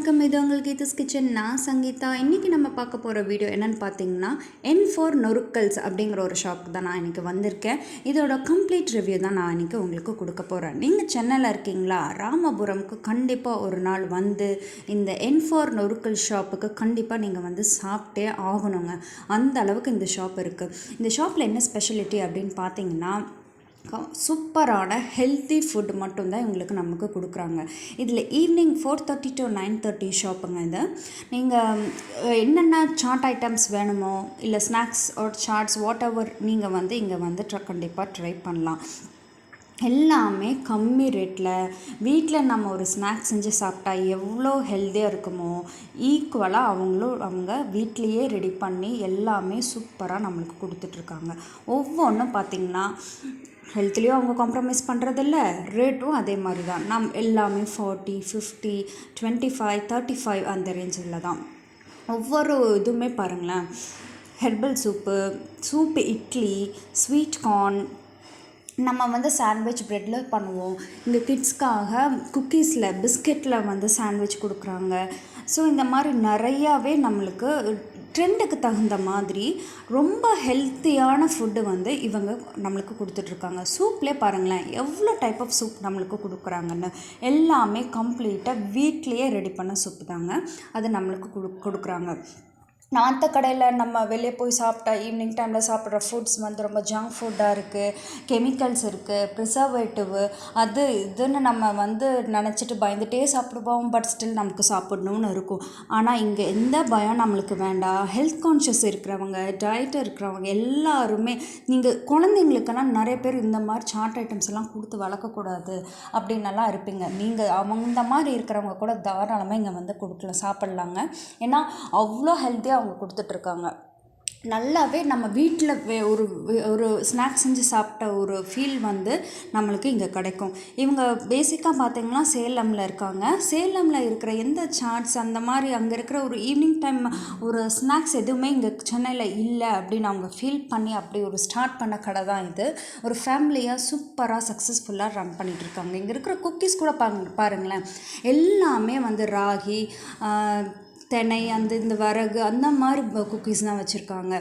வணக்கம். இது உங்கள் கீதாஸ் கிச்சன். நான் சங்கீதா. இன்றைக்கி நம்ம பார்க்க போகிற வீடியோ என்னென்னு பார்த்தீங்கன்னா N4 நொருக்கல்ஸ் அப்படிங்கிற ஒரு ஷாப்புக்கு தான் நான் இன்றைக்கி வந்திருக்கேன். இதோட கம்ப்ளீட் ரிவ்யூ தான் நான் இன்றைக்கி உங்களுக்கு கொடுக்க போகிறேன். நீங்கள் சென்னையில் இருக்கீங்களா? ராமபுரம்க்கு கண்டிப்பாக ஒரு நாள் வந்து இந்த N4 நொருக்கல் ஷாப்புக்கு கண்டிப்பாக நீங்கள் வந்து சாப்பிட்டே ஆகணுங்க. அந்த அளவுக்கு இந்த ஷாப் இருக்குது. இந்த ஷாப்பில் என்ன ஸ்பெஷாலிட்டி அப்படின்னு பார்த்தீங்கன்னா சூப்பரான ஹெல்த்தி ஃபுட் மட்டும்தான் இவங்களுக்கு நமக்கு கொடுக்குறாங்க. இதில் ஈவினிங் 4:30 to 9:30 ஷாப்புங்க இது. நீங்கள் என்னென்ன சாட் ஐட்டம்ஸ் வேணுமோ இல்லை ஸ்நாக்ஸ் ஆர் சாட்ஸ் வாட் எவர் நீங்கள் வந்து இங்கே வந்து கண்டிப்பாக ட்ரை பண்ணலாம். எல்லாமே கம்மி ரேட்டில் வீட்டில் நம்ம ஒரு ஸ்நாக்ஸ் செஞ்சு சாப்பிட்டா எவ்வளோ ஹெல்த்தியாக இருக்குமோ ஈக்குவலாக அவங்க வீட்லேயே ரெடி பண்ணி எல்லாமே சூப்பராக நம்மளுக்கு கொடுத்துட்ருக்காங்க. ஒவ்வொன்றும் பார்த்திங்கன்னா ஹெல்த்லேயும் அவங்க காம்ப்ரமைஸ் பண்ணுறதில்ல, ரேட்டும் அதே மாதிரி தான். எல்லாமே 40, 50, 25, 35 அந்த ரேஞ்சில் தான். ஒவ்வொரு இதுவுமே பாருங்களேன், herbal soup idli, sweet corn, நம்ம வந்து சாண்ட்விச் ப்ரெட்டில் பண்ணுவோம். இந்த கிட்ஸ்க்காக குக்கீஸில் பிஸ்கெட்டில் வந்து சாண்ட்விச் கொடுக்குறாங்க. ஸோ இந்த மாதிரி நிறையாவே நம்மளுக்கு ட்ரெண்டுக்கு தகுந்த மாதிரி ரொம்ப ஹெல்த்தியான ஃபுட்டு வந்து இவங்க நம்மளுக்கு கொடுத்துட்ருக்காங்க. சூப்லேயே பாருங்களேன் எவ்வளோ டைப் ஆஃப் சூப் நம்மளுக்கு கொடுக்குறாங்கன்னு. எல்லாமே கம்ப்ளீட்டாக வீட்லேயே ரெடி பண்ண சூப்பு தாங்க அது நம்மளுக்கு கொடுக்குறாங்க. மற்ற கடையில் நம்ம வெளியே போய் சாப்பிட்டா ஈவினிங் டைமில் சாப்பிட்ற ஃபுட்ஸ் வந்து ரொம்ப ஜங்க் ஃபுட்டாக இருக்குது, கெமிக்கல்ஸ் இருக்குது, ப்ரிசர்வேட்டிவ் அது இதுன்னு நம்ம வந்து நினச்சிட்டு பயந்துகிட்டே சாப்பிடுவோம். பட் ஸ்டில் நமக்கு சாப்பிடணும்னு இருக்கும். ஆனால் இங்கே எந்த பயம் நம்மளுக்கு வேண்டாம். ஹெல்த் கான்ஷியஸ் இருக்கிறவங்க, டயட் இருக்கிறவங்க எல்லாருமே, நீங்கள் குழந்தைங்களுக்கெல்லாம் நிறைய பேர் இந்த மாதிரி சாட் ஐட்டம்ஸ் எல்லாம் கொடுத்து வளர்க்கக்கூடாது அப்படின்னெல்லாம் இருப்பீங்க. நீங்கள் அந்த மாதிரி இருக்கிறவங்க கூட தாராளமாக இங்கே வந்து கொடுக்கலாம், சாப்பிட்லாங்க. ஏன்னா அவ்வளோ ஹெல்த்தியாக அவங்க கொடுத்துட்ருக்காங்க. நல்லாவே நம்ம வீட்டில் ஒரு ஸ்நாக்ஸ் செஞ்சு சாப்பிட்ட ஒரு ஃபீல் வந்து நம்மளுக்கு இங்கே கிடைக்கும். இவங்க பேசிக்காக பார்த்திங்கன்னா சேலமில் இருக்காங்க. சேலமில் இருக்கிற எந்த சாட்ஸ் அந்த மாதிரி அங்கே இருக்கிற ஒரு ஈவினிங் டைம் ஒரு ஸ்நாக்ஸ் எதுவுமே இங்கே சென்னையில் இல்லை அப்படின்னு அவங்க ஃபீல் பண்ணி அப்படி ஒரு ஸ்டார்ட் பண்ண கடை தான் இது. ஒரு ஃபேமிலியாக சூப்பராக சக்ஸஸ்ஃபுல்லாக ரன் பண்ணிகிட்ருக்காங்க. இங்கே இருக்கிற குக்கீஸ் கூட பாருங்களேன், எல்லாமே வந்து ராகி, தெனை, இந்த வரகு அந்த மாதிரி குக்கீஸ் தான் வச்சுருக்காங்க.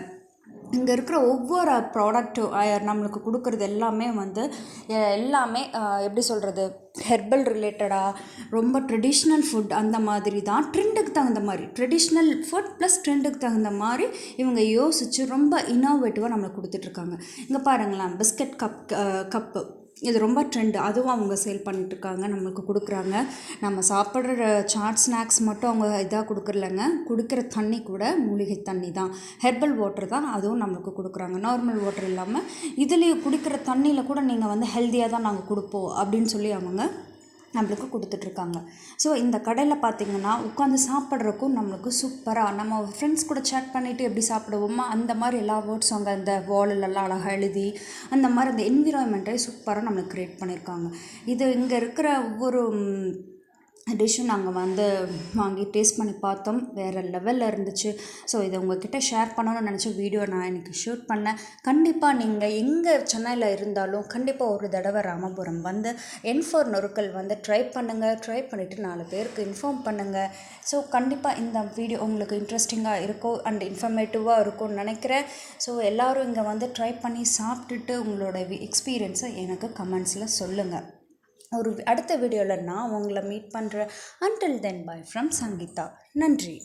இங்கே இருக்கிற ஒவ்வொரு ப்ராடக்ட்டும் நம்மளுக்கு கொடுக்குறது எல்லாமே வந்து எல்லாமே எப்படி சொல்கிறது, ஹெர்பல் ரிலேட்டடாக ரொம்ப ட்ரெடிஷ்னல் ஃபுட் அந்த மாதிரி தான். ட்ரெண்டுக்கு தகுந்த மாதிரி ட்ரெடிஷ்னல் ஃபுட் ப்ளஸ் ட்ரெண்டுக்கு தகுந்த மாதிரி இவங்க யோசித்து ரொம்ப இன்னோவேட்டிவாக நம்மளுக்கு கொடுத்துட்ருக்காங்க. இங்கே பாருங்களேன், பிஸ்கட் கப்பு இது ரொம்ப ட்ரெண்டு, அதுவும் அவங்க சேல் பண்ணிட்டுருக்காங்க, நம்மளுக்கு கொடுக்குறாங்க. நம்ம சாப்பிட்ற சாட் ஸ்நாக்ஸ் மட்டும் அவங்க இதாக கொடுக்குறலங்க, குடிக்கிற தண்ணி கூட மூலிகை தண்ணி தான், ஹெர்பல் வாட்டர் தான், அதுவும் நம்மளுக்கு கொடுக்குறாங்க. நார்மல் வாட்டர் இல்லாமல் இதுலேயே குடிக்கிற தண்ணியில் கூட நீங்கள் வந்து ஹெல்த்தியாக தான் நாங்கள் கொடுப்போம் அப்படின்னு சொல்லி அவங்க நம்மளுக்கு கொடுத்துட்ருக்காங்க. ஸோ இந்த கடையில் பார்த்திங்கன்னா உட்காந்து சாப்பிட்றக்கும் நம்மளுக்கு சூப்பராக நம்ம ஃப்ரெண்ட்ஸ் கூட சேட் பண்ணிவிட்டு எப்படி சாப்பிடுவோமோ அந்த மாதிரி எல்லா வேர்ட்ஸும் அங்கே அந்த வாலெல்லாம் அழகாக எழுதி அந்த மாதிரி அந்த என்விரான்மெண்ட்டை சூப்பராக நம்மளுக்கு க்ரியேட் பண்ணியிருக்காங்க. இது இங்கே இருக்கிற ஒவ்வொரு டிஷ்ஷும் நாங்கள் வந்து வாங்கி டேஸ்ட் பண்ணி பார்த்தோம், வேறு லெவலில் இருந்துச்சு. ஸோ இதை உங்கள்கிட்ட ஷேர் பண்ணணும்னு நினச்ச வீடியோ நான் எனக்கு ஷூட் பண்ணேன். கண்டிப்பாக நீங்கள் எங்கே சென்னையில் இருந்தாலும் கண்டிப்பாக ஒரு தடவை ராமபுரம் வந்து N4 நொருக்கல் வந்து ட்ரை பண்ணுங்கள். ட்ரை பண்ணிவிட்டு 4 பேருக்கு இன்ஃபார்ம் பண்ணுங்கள். ஸோ கண்டிப்பாக இந்த வீடியோ உங்களுக்கு இன்ட்ரெஸ்டிங்காக இருக்கும் அண்ட் இன்ஃபர்மேட்டிவாக இருக்கும்னு நினைக்கிறேன். ஸோ எல்லோரும் இங்கே வந்து ட்ரை பண்ணி சாப்பிட்டுட்டு உங்களோட எக்ஸ்பீரியன்ஸை எனக்கு கமெண்ட்ஸில் சொல்லுங்கள். ஒரு அடுத்த வீடியோவில் நான் உங்களை மீட் பண்ணுறேன். Until then, bye from Sangeetha. நன்றி.